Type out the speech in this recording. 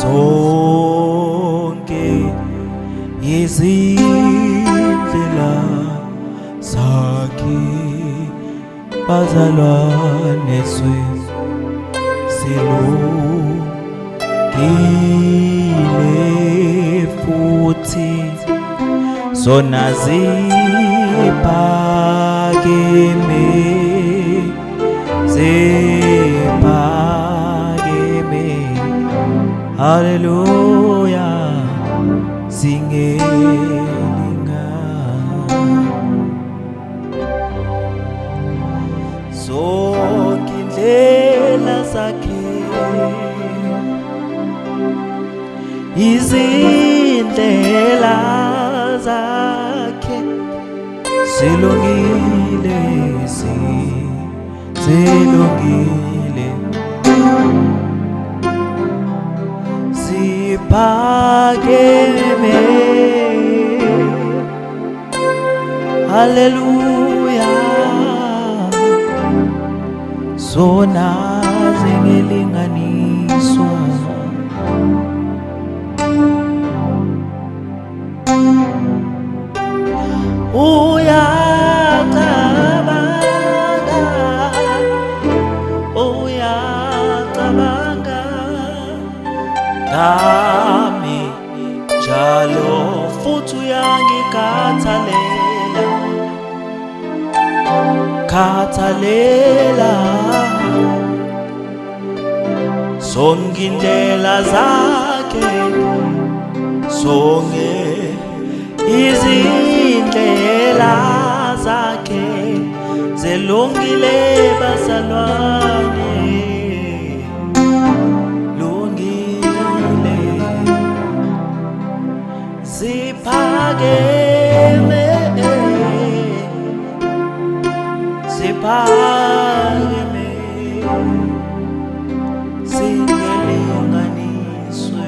zonke izindlela zakhe bazalwane silungile futhi zona ziphakeme hallelujah zingelinga zonke indlela zakhe izindlela zakhe zilungile zilungile ziphakeme hallelujah zona zingelinganiswa uyacabanga ngami njalo futhi uyangikhathalela zonke indlela zakhe zonke izindlela zakhe zilungile bazalwane lungile ziphakeme zingelinganiswe